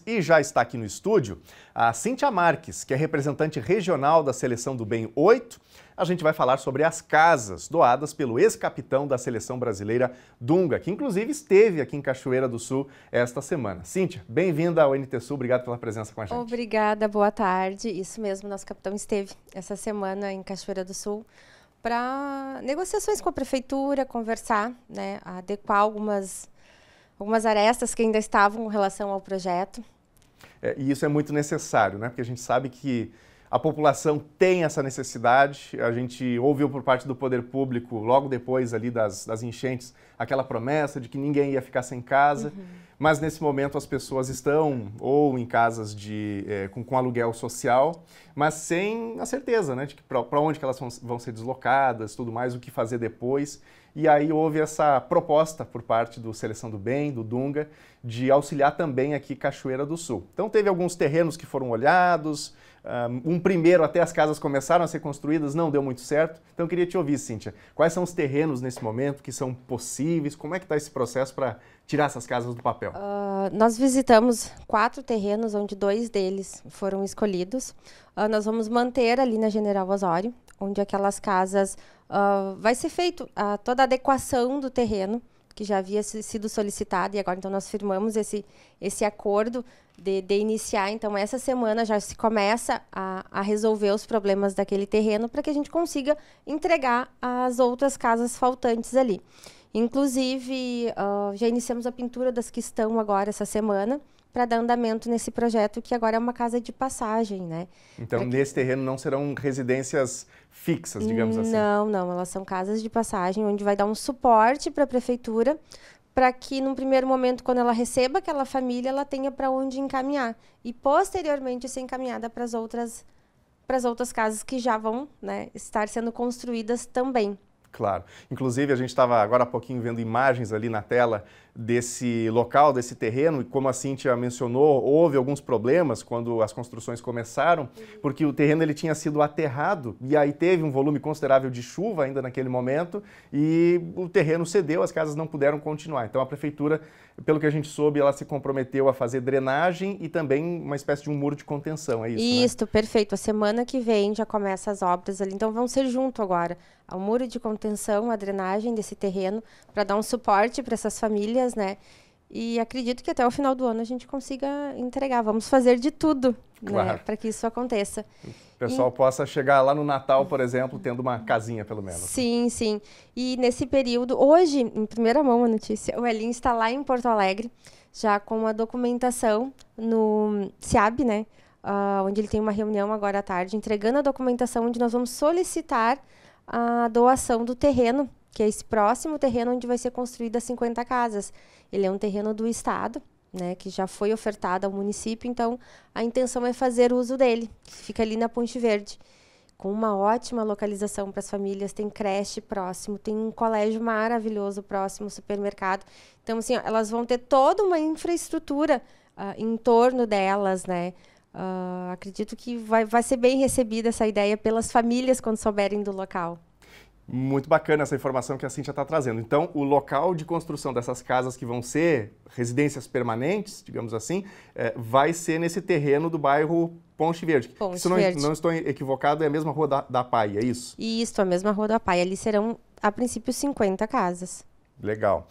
E já está aqui no estúdio a Cíntia Marques, que é representante regional da Seleção do Bem 8. A gente vai falar sobre as casas doadas pelo ex-capitão da Seleção Brasileira, Dunga, que inclusive esteve aqui em Cachoeira do Sul esta semana. Cíntia, bem-vinda ao NT Sul, obrigado pela presença com a gente. Obrigada, boa tarde. Isso mesmo, nosso capitão esteve essa semana em Cachoeira do Sul para negociações com a prefeitura, conversar, né, adequar algumas arestas que ainda estavam com relação ao projeto. E isso é muito necessário, né? Porque a gente sabe que a população tem essa necessidade. A gente ouviu por parte do poder público, logo depois ali das enchentes, aquela promessa de que ninguém ia ficar sem casa. Mas nesse momento as pessoas estão ou em casas com aluguel social, mas sem a certeza, né, de que para onde que elas vão ser deslocadas, tudo mais, o que fazer depois. E aí houve essa proposta por parte do Seleção do Bem, do Dunga, de auxiliar também aqui Cachoeira do Sul. Então teve alguns terrenos que foram olhados, um primeiro até as casas começaram a ser construídas, não deu muito certo. Então eu queria te ouvir, Cíntia, quais são os terrenos nesse momento que são possíveis, como é que está esse processo para tirar essas casas do papel? Nós visitamos 4 terrenos, onde 2 deles foram escolhidos. Nós vamos manter ali na General Osório, onde aquelas casas vai ser feito toda a adequação do terreno, que já havia sido solicitado, e agora então nós firmamos esse acordo de iniciar. Então essa semana já se começa a resolver os problemas daquele terreno para que a gente consiga entregar as outras casas faltantes ali. Inclusive, já iniciamos a pintura das que estão agora essa semana, para dar andamento nesse projeto, que agora é uma casa de passagem, né? Então, nesse terreno não serão residências fixas, digamos assim? Não, elas são casas de passagem, onde vai dar um suporte para a prefeitura, para que, num primeiro momento, quando ela receba aquela família, ela tenha para onde encaminhar. E, posteriormente, ser encaminhada para as outras casas que já vão, né, estar sendo construídas também. Claro. Inclusive, a gente estava agora há pouquinho vendo imagens ali na tela desse local, desse terreno, e como a Cíntia mencionou, houve alguns problemas quando as construções começaram, porque o terreno ele tinha sido aterrado e aí teve um volume considerável de chuva ainda naquele momento e o terreno cedeu, as casas não puderam continuar. Então a prefeitura, pelo que a gente soube, ela se comprometeu a fazer drenagem e também uma espécie de um muro de contenção, é isso, Isso, né? Perfeito. A semana que vem já começa as obras ali, então vão ser junto agora. O muro de contenção, a drenagem desse terreno, para dar um suporte para essas famílias, né? E acredito que até o final do ano a gente consiga entregar. Vamos fazer de tudo, claro, né, para que isso aconteça. O pessoal possa chegar lá no Natal, por exemplo, tendo uma casinha, pelo menos. Sim, sim. E nesse período, hoje, em primeira mão a notícia, o Elinho está lá em Porto Alegre, já com a documentação no SEAB, né? Onde ele tem uma reunião agora à tarde, entregando a documentação onde nós vamos solicitar a doação do terreno, que é esse próximo terreno onde vai ser construída 50 casas. Ele é um terreno do Estado, né, que já foi ofertado ao município, então a intenção é fazer uso dele, que fica ali na Ponte Verde, com uma ótima localização para as famílias, tem creche próximo, tem um colégio maravilhoso próximo, supermercado. Então, assim, elas vão ter toda uma infraestrutura em torno delas, né? Acredito que vai ser bem recebida essa ideia pelas famílias quando souberem do local. Muito bacana essa informação que a Cíntia está trazendo. Então, o local de construção dessas casas que vão ser residências permanentes, digamos assim, vai ser nesse terreno do bairro Ponte Verde. Se não estou equivocado, é a mesma Rua da Pai, é isso? Isso, a mesma Rua da Pai. Ali serão, a princípio, 50 casas. Legal.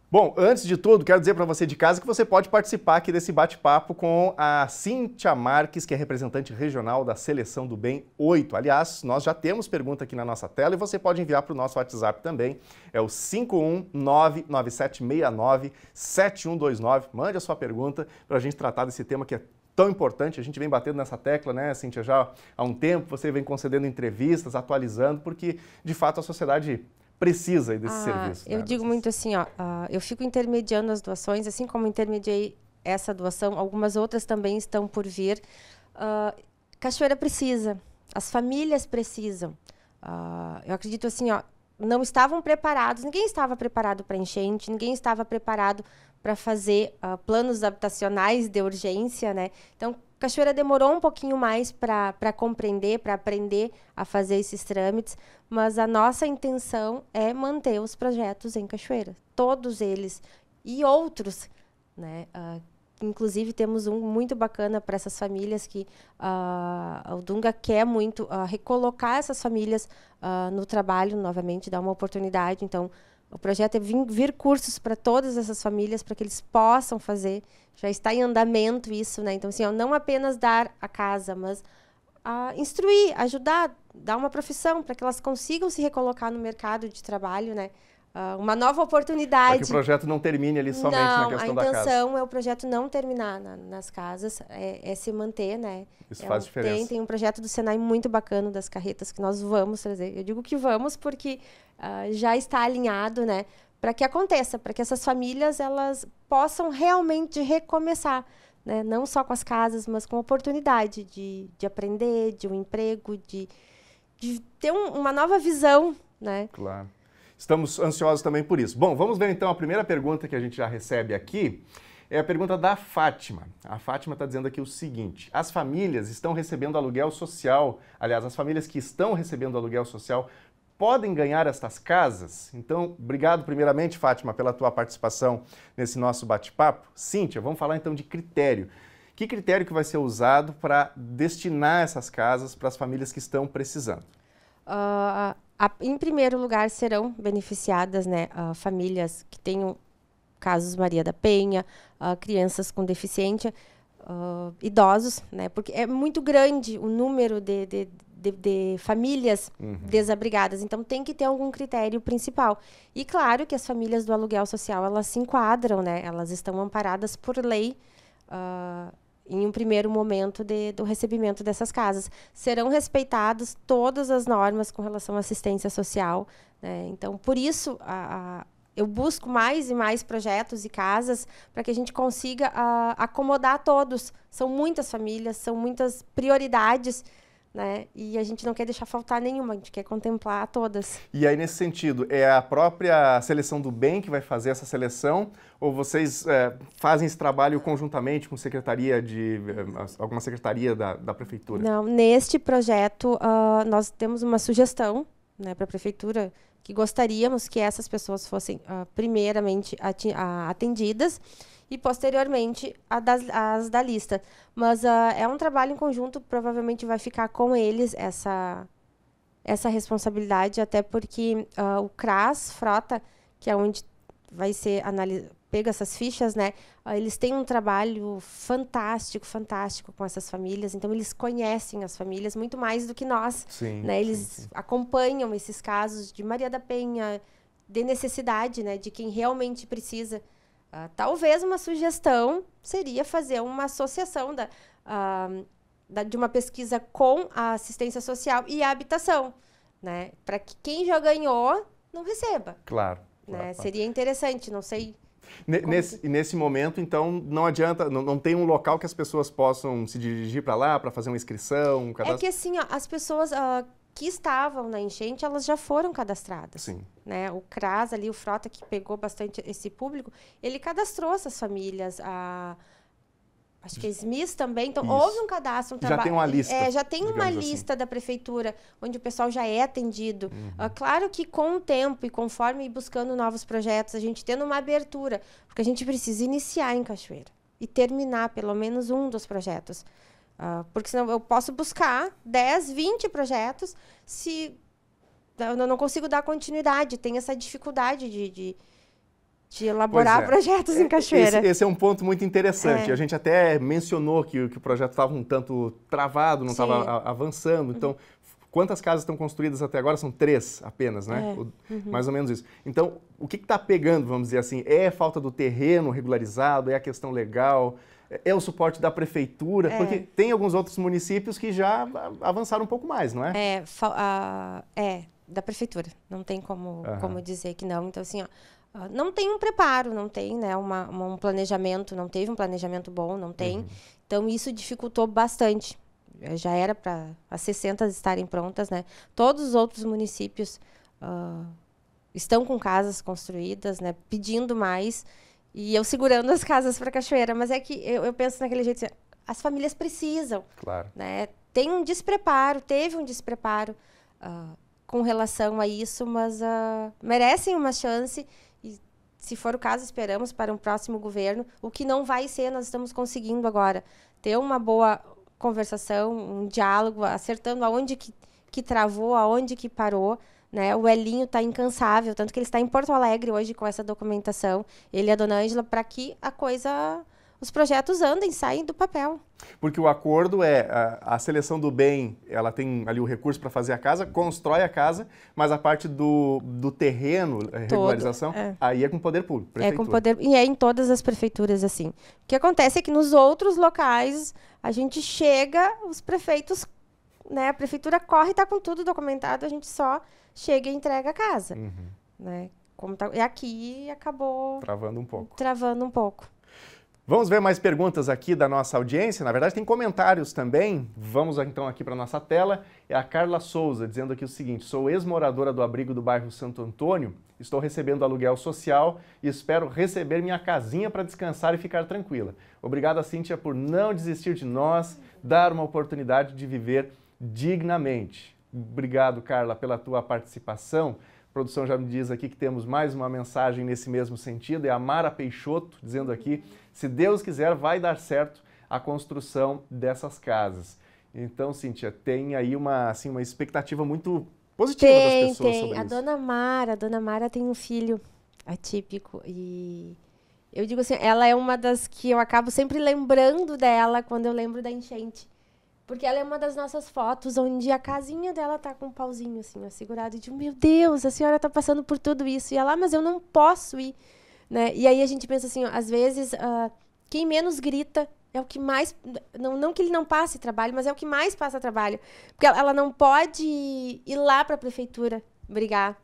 Bom, antes de tudo, quero dizer para você de casa que você pode participar aqui desse bate-papo com a Cíntia Marques, que é representante regional da Seleção do Bem 8. Aliás, nós já temos pergunta aqui na nossa tela e você pode enviar para o nosso WhatsApp também. É o 51997697129. Mande a sua pergunta para a gente tratar desse tema que é tão importante. A gente vem batendo nessa tecla, né, Cíntia, já há um tempo. Você vem concedendo entrevistas, atualizando, porque, de fato, a sociedade precisa desse serviço. Eu digo muito assim, eu fico intermediando as doações, assim como intermediei essa doação, algumas outras também estão por vir. Cachoeira precisa, as famílias precisam. Eu acredito assim, não estavam preparados, ninguém estava preparado para enchente, ninguém estava preparado para fazer planos habitacionais de urgência, né? Então, Cachoeira demorou um pouquinho mais para compreender, para aprender a fazer esses trâmites, mas a nossa intenção é manter os projetos em Cachoeira, todos eles e outros, né, inclusive temos um muito bacana para essas famílias que o Dunga quer muito recolocar essas famílias no trabalho novamente, dar uma oportunidade. Então, o projeto é vir cursos para todas essas famílias, para que eles possam fazer. Já está em andamento isso, né? Então, assim, não apenas dar a casa, mas instruir, ajudar, dar uma profissão para que elas consigam se recolocar no mercado de trabalho, né? Uma nova oportunidade. Para que o projeto não termine ali somente na questão da casa. A intenção é o projeto não terminar nas casas, é se manter, né? Isso faz diferença. Tem um projeto do Senai muito bacana das carretas que nós vamos trazer. Eu digo que vamos porque já está alinhado, né? Para que aconteça, para que essas famílias elas possam realmente recomeçar, né? Não só com as casas, mas com oportunidade de aprender, de um emprego, de ter uma nova visão, né? Claro. Estamos ansiosos também por isso. Bom, vamos ver então a primeira pergunta que a gente já recebe aqui. É a pergunta da Fátima. A Fátima está dizendo aqui o seguinte: as famílias estão recebendo aluguel social, aliás, as famílias que estão recebendo aluguel social podem ganhar estas casas? Então, obrigado primeiramente, Fátima, pela tua participação nesse nosso bate-papo. Cíntia, vamos falar então de critério. Que critério que vai ser usado para destinar essas casas para as famílias que estão precisando? Em primeiro lugar, serão beneficiadas, né, famílias que tenham casos Maria da Penha, crianças com deficiência, idosos, né, porque é muito grande o número de famílias desabrigadas, então tem que ter algum critério principal. E claro que as famílias do aluguel social, elas se enquadram, né, elas estão amparadas por lei, em um primeiro momento do recebimento dessas casas. Serão respeitadas todas as normas com relação à assistência social, né? Então, por isso, eu busco mais e mais projetos e casas para que a gente consiga acomodar todos. São muitas famílias, são muitas prioridades, né? E a gente não quer deixar faltar nenhuma, a gente quer contemplar todas. E aí, nesse sentido, é a própria Seleção do Bem que vai fazer essa seleção? Ou vocês fazem esse trabalho conjuntamente com alguma secretaria da Prefeitura? Não, neste projeto nós temos uma sugestão, né, para a Prefeitura, que gostaríamos que essas pessoas fossem primeiramente atendidas e, posteriormente, as da lista. Mas é um trabalho em conjunto, provavelmente vai ficar com eles essa responsabilidade, até porque o CRAS, Frota, que é onde vai ser pega essas fichas, né? Eles têm um trabalho fantástico com essas famílias, então eles conhecem as famílias muito mais do que nós. Sim, né? Eles sim. acompanham esses casos de Maria da Penha, de necessidade, né? De quem realmente precisa. Talvez uma sugestão seria fazer uma associação de uma pesquisa com a assistência social e a habitação, né? Para que quem já ganhou não receba. Claro. Né? Claro. Seria interessante, não sei. Nesse momento, então, não adianta, não tem um local que as pessoas possam se dirigir para lá para fazer uma inscrição, um cadastro? É que assim, as pessoas que estavam na enchente, elas já foram cadastradas. Sim. Né? O CRAS ali, o Frota, que pegou bastante esse público, ele cadastrou essas famílias. Acho que a SMIS também. Então, houve um cadastro, já tem uma lista. Já tem uma lista da Prefeitura, onde o pessoal já é atendido. Claro que com o tempo e conforme ir buscando novos projetos, a gente tendo uma abertura, porque a gente precisa iniciar em Cachoeira e terminar pelo menos um dos projetos. Porque senão eu posso buscar 10, 20 projetos, se eu não consigo dar continuidade, tem essa dificuldade de elaborar projetos em Cachoeira. Esse é um ponto muito interessante. A gente até mencionou que o projeto estava um tanto travado, não estava avançando. Então, quantas casas estão construídas até agora? São 3 apenas, né? Mais ou menos isso. Então, o que está pegando, vamos dizer assim? É a falta do terreno regularizado? É a questão legal? É o suporte da Prefeitura? Porque tem alguns outros municípios que já avançaram um pouco mais, não é? Da Prefeitura. Não tem como dizer que não. Então, assim, não tem um preparo, não tem, né, um planejamento, não teve um planejamento bom, não tem. Então, isso dificultou bastante. Já era para as 60 estarem prontas, né? Todos os outros municípios estão com casas construídas, né, pedindo mais, e eu segurando as casas para Cachoeira. Mas é que eu penso naquele jeito, assim, as famílias precisam. Claro. Né? Teve um despreparo com relação a isso, mas merecem uma chance. se for o caso, esperamos para um próximo governo. O que não vai ser, nós estamos conseguindo agora ter uma boa conversação, um diálogo, acertando aonde que travou, aonde que parou, né? O Elinho está incansável, tanto que ele está em Porto Alegre hoje com essa documentação, ele e a dona Ângela, para que os projetos andem, saem do papel. Porque o acordo é a seleção do bem, ela tem ali o recurso para fazer a casa, constrói a casa, mas a parte do terreno, a regularização, aí é com o poder público, prefeitura. É com poder, e é em todas as prefeituras assim. O que acontece é que nos outros locais, a gente chega, os prefeitos, né, a prefeitura corre, está com tudo documentado, a gente só chega e entrega a casa. Né? E aqui acabou... Travando um pouco. Vamos ver mais perguntas aqui da nossa audiência. Na verdade, tem comentários também. Vamos então aqui para a nossa tela. É a Carla Souza dizendo aqui o seguinte: sou ex-moradora do abrigo do bairro Santo Antônio, estou recebendo aluguel social e espero receber minha casinha para descansar e ficar tranquila. Obrigada, Cíntia, por não desistir de nós, dar uma oportunidade de viver dignamente. Obrigado, Carla, pela tua participação. A produção já me diz aqui que temos mais uma mensagem nesse mesmo sentido. É a Mara Peixoto dizendo aqui: se Deus quiser, vai dar certo a construção dessas casas. Então, Cíntia, tem aí uma expectativa muito positiva das pessoas sobre isso. A Dona Mara tem um filho atípico e eu digo assim, ela é uma das que eu acabo sempre lembrando dela quando eu lembro da enchente. Porque ela é uma das nossas fotos onde a casinha dela tá com um pauzinho assim, ó, segurado. E digo, meu Deus, a senhora tá passando por tudo isso. E ela, mas eu não posso ir. Né? E aí a gente pensa assim, ó, às vezes, quem menos grita é o que mais... Não que ele não passe trabalho, mas é o que mais passa trabalho. Porque ela não pode ir lá para a prefeitura brigar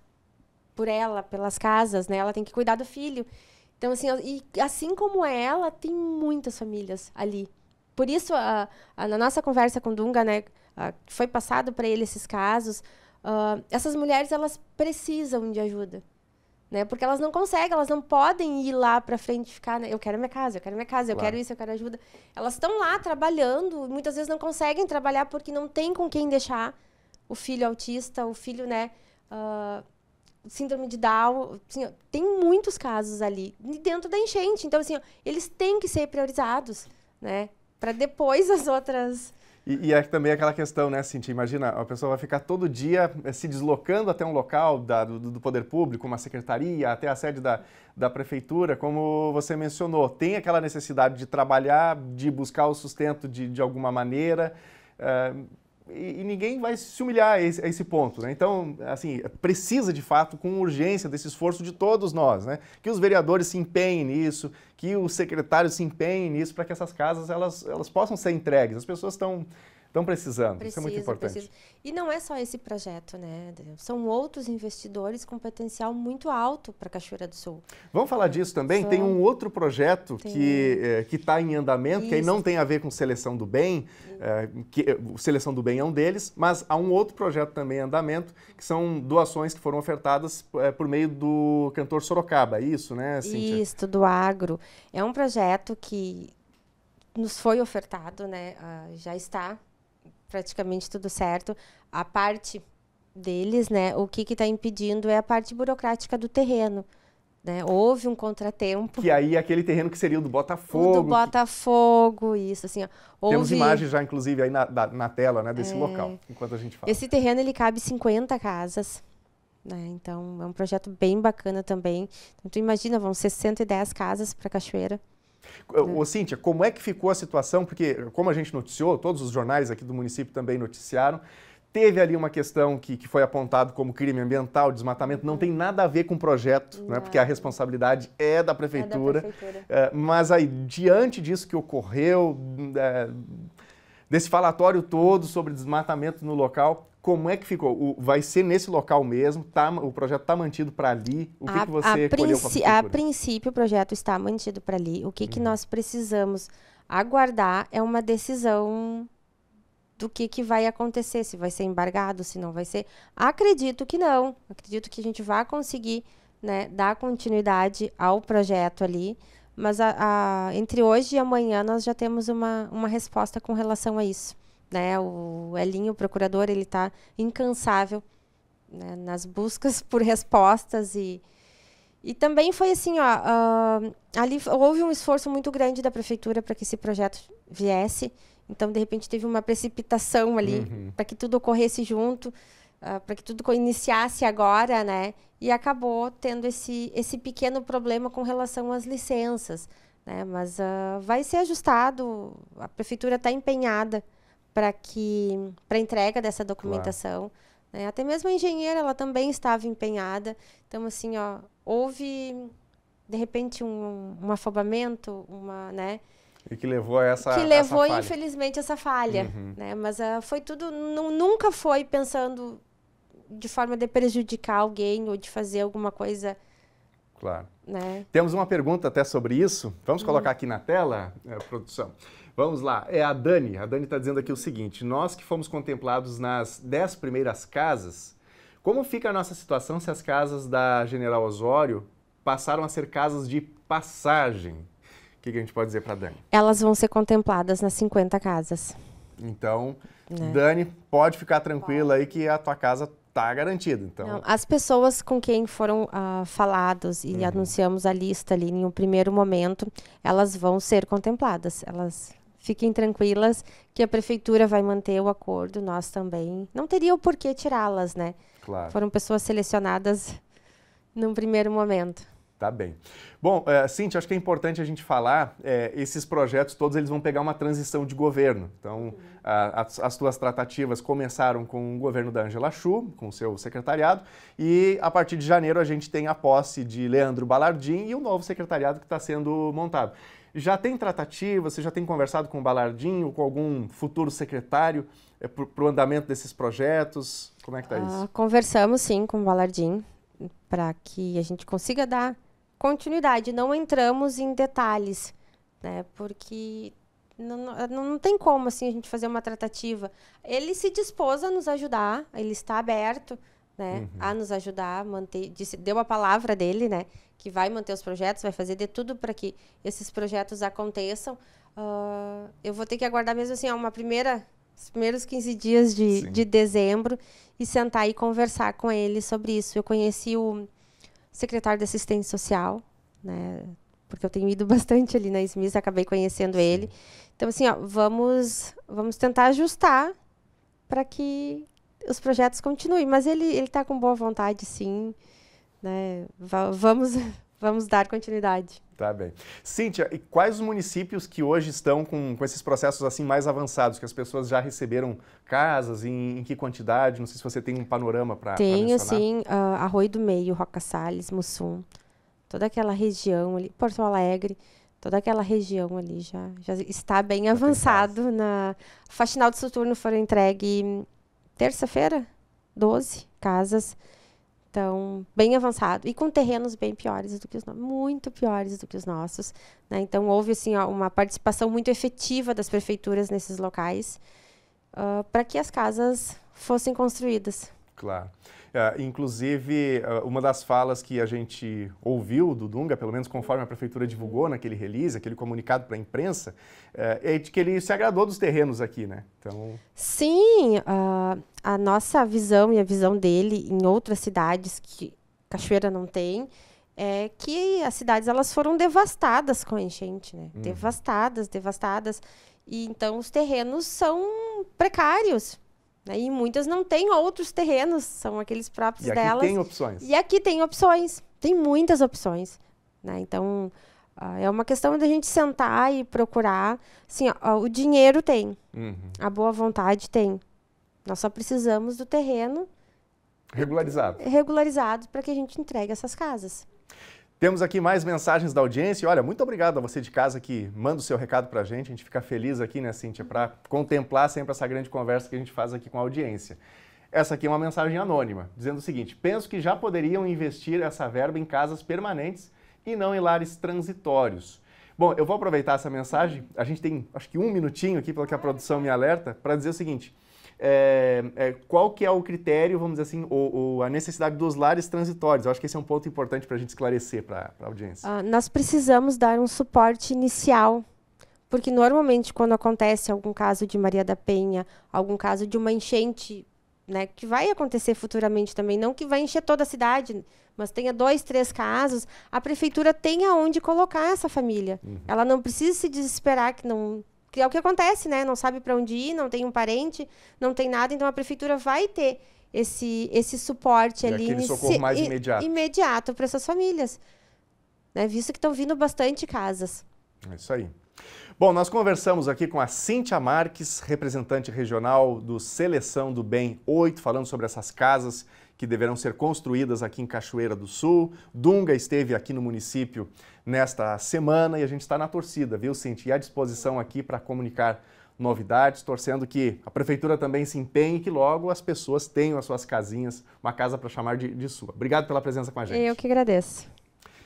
por ela, pelas casas, né? Ela tem que cuidar do filho. Então, assim, e assim como ela, tem muitas famílias ali. Por isso, na nossa conversa com o Dunga, né, foi passado para ele esses casos, essas mulheres, elas precisam de ajuda. Né? Porque elas não conseguem, elas não podem ir lá para frente e ficar, né? Eu quero minha casa, eu quero isso, eu quero ajuda. Elas estão lá trabalhando, muitas vezes não conseguem trabalhar porque não tem com quem deixar o filho autista, o filho, né, síndrome de Down. Assim, ó, tem muitos casos ali, dentro da enchente. Então, assim, ó, eles têm que ser priorizados, né? Para depois as outras... E é também aquela questão, né, Cíntia? Imagina, a pessoa vai ficar todo dia se deslocando até um local do poder público, uma secretaria, até a sede da prefeitura, como você mencionou. Tem aquela necessidade de trabalhar, de buscar o sustento de alguma maneira, e ninguém vai se humilhar a esse ponto, né? Então, assim, precisa de fato, com urgência, desse esforço de todos nós, né? Que os vereadores se empenhem nisso, que os secretários se empenhem nisso, para que essas casas elas possam ser entregues. As pessoas estão precisando, isso é muito importante. E não é só esse projeto, né? São outros investidores com potencial muito alto para a Cachoeira do Sul. Vamos falar disso também? Tem um outro projeto que está em andamento, que aí não tem a ver com seleção do bem, seleção do bem é um deles, mas há um outro projeto também em andamento, que são doações que foram ofertadas por meio do cantor Sorocaba, é isso, né, Cíntia? Isso, do agro. É um projeto que nos foi ofertado, né? Já está praticamente tudo certo. A parte deles, né? O que está impedindo é a parte burocrática do terreno. Né? Houve um contratempo. Que aí é aquele terreno que seria o do Botafogo. O do Botafogo, isso, assim, ó. Temos imagens já, inclusive, aí na tela, né, desse local, enquanto a gente fala. Esse terreno, ele cabe 50 casas. Né? Então, é um projeto bem bacana também. Então, tu imagina, vão ser 110 casas para a Cachoeira. Ô, Cíntia, como é que ficou a situação? Porque, como a gente noticiou, todos os jornais aqui do município também noticiaram, teve ali uma questão que foi apontado como crime ambiental, desmatamento, não tem nada a ver com o projeto, né, porque a responsabilidade é da prefeitura. Mas aí, diante disso que ocorreu, desse falatório todo sobre desmatamento no local, como é que ficou? Vai ser nesse local mesmo? O projeto está mantido para ali? O que você colheu com a prefeitura? A princípio, o projeto está mantido para ali. O que nós precisamos aguardar é uma decisão do que vai acontecer, se vai ser embargado, se não vai ser. Acredito que não. Acredito que a gente vai conseguir, né, dar continuidade ao projeto ali. Mas entre hoje e amanhã nós já temos uma resposta com relação a isso. Né? O Elinho, o procurador, ele está incansável, né, nas buscas por respostas e E também foi assim, ó, ali houve um esforço muito grande da prefeitura para que esse projeto viesse. Então, de repente, teve uma precipitação ali para que tudo ocorresse junto, para que tudo iniciasse agora, né? E acabou tendo esse pequeno problema com relação às licenças, né? Mas vai ser ajustado. A prefeitura está empenhada para a entrega dessa documentação. Claro. Né? Até mesmo a engenheira, ela também estava empenhada. Então, assim, ó, houve, de repente, um afobamento, né? E que levou a essa Que levou, essa infelizmente, essa falha. Né? Mas foi tudo... Nunca foi pensando de forma de prejudicar alguém ou de fazer alguma coisa... Claro. Né? Temos uma pergunta até sobre isso. Vamos colocar aqui na tela, produção. Vamos lá. É a Dani. A Dani está dizendo aqui o seguinte. Nós que fomos contemplados nas 10 primeiras casas, como fica a nossa situação se as casas da General Osório passaram a ser casas de passagem? O que a gente pode dizer para a Dani? Elas vão ser contempladas nas 50 casas. Então, né? Dani, pode ficar tranquila aí que a tua casa está garantida. Então... Não, as pessoas com quem foram falados e anunciamos a lista ali em um primeiro momento, elas vão ser contempladas. Elas fiquem tranquilas que a prefeitura vai manter o acordo, nós também. Não teria o porquê tirá-las, né? Claro. Foram pessoas selecionadas num primeiro momento. Tá bem. Bom, Cíntia, acho que é importante a gente falar, esses projetos todos eles vão pegar uma transição de governo. Então, as tuas tratativas começaram com o governo da Ângela Chu, com o seu secretariado, e a partir de janeiro a gente tem a posse de Leandro Balardim e o novo secretariado que está sendo montado. Já tem tratativa, você já tem conversado com o Balardim ou com algum futuro secretário para o andamento desses projetos? Como é que está isso? Conversamos sim com o Balardim para que a gente consiga dar continuidade. Não entramos em detalhes, né? Porque não tem como assim, a gente fazer uma tratativa. Ele se dispôs a nos ajudar, ele está aberto, né, a nos ajudar, deu a palavra dele, né, que vai manter os projetos, vai fazer de tudo para que esses projetos aconteçam. Eu vou ter que aguardar mesmo assim, os primeiros 15 dias de dezembro e sentar e conversar com ele sobre isso. Eu conheci o secretário de Assistência Social, né, porque eu tenho ido bastante ali na Smith, acabei conhecendo ele. Então, assim, ó, vamos tentar ajustar para que os projetos continuem. Mas ele está com boa vontade, sim. Né? Vamos dar continuidade. Tá bem. Cíntia, e quais os municípios que hoje estão com esses processos assim mais avançados, que as pessoas já receberam casas, em que quantidade? Não sei se você tem um panorama para mencionar. Tenho, sim. Arroio do Meio, Roca Salles, Mussum, toda aquela região ali, Porto Alegre, toda aquela região ali já está bem avançado. Faxinal de Soturno foram entregue terça-feira, 12 casas. Então, bem avançado. E com terrenos bem piores do que os nossos, muito piores do que os nossos. Né? Então, houve assim, uma participação muito efetiva das prefeituras nesses locais para que as casas fossem construídas. Claro. Inclusive, uma das falas que a gente ouviu do Dunga, pelo menos conforme a prefeitura divulgou naquele release, aquele comunicado para a imprensa, é de que ele se agradou dos terrenos aqui, né? Então... Sim, a nossa visão e a visão dele em outras cidades que Cachoeira não tem, é que as cidades elas foram devastadas com a enchente, né? Devastadas. E então os terrenos são precários. E muitas não têm outros terrenos, são aqueles próprios delas. E aqui tem opções. E aqui tem opções, tem muitas opções. Né? Então, é uma questão da gente sentar e procurar. Assim, o dinheiro tem, a boa vontade tem. Nós só precisamos do terreno regularizado para que a gente entregue essas casas. Temos aqui mais mensagens da audiência. Olha, muito obrigado a você de casa que manda o seu recado para a gente fica feliz aqui, né, Cíntia, para contemplar sempre essa grande conversa que a gente faz aqui com a audiência. Essa aqui é uma mensagem anônima, dizendo o seguinte: penso que já poderiam investir essa verba em casas permanentes e não em lares transitórios. Bom, eu vou aproveitar essa mensagem, a gente tem acho que um minutinho aqui, pelo que a produção me alerta, para dizer o seguinte: qual que é o critério, vamos dizer assim, a necessidade dos lares transitórios? Eu acho que esse é um ponto importante para a gente esclarecer para a audiência. Nós precisamos dar um suporte inicial, porque normalmente quando acontece algum caso de Maria da Penha, algum caso de uma enchente né, que vai acontecer futuramente também, não que vai encher toda a cidade, mas tenha 2, 3 casos, a prefeitura tem aonde colocar essa família. Ela não precisa se desesperar que é o que acontece, né? Não sabe para onde ir, não tem um parente, não tem nada, então a prefeitura vai ter esse suporte ali, aquele socorro mais imediato. Imediato para essas famílias, né? Visto que estão vindo bastante casas. É isso aí. Bom, nós conversamos aqui com a Cíntia Marques, representante regional do Seleção do Bem 8, falando sobre essas casas que deverão ser construídas aqui em Cachoeira do Sul. Dunga esteve aqui no município nesta semana e a gente está na torcida, viu, Cíntia? E à disposição aqui para comunicar novidades, torcendo que a prefeitura também se empenhe e que logo as pessoas tenham as suas casinhas, uma casa para chamar de sua. Obrigado pela presença com a gente. Eu que agradeço.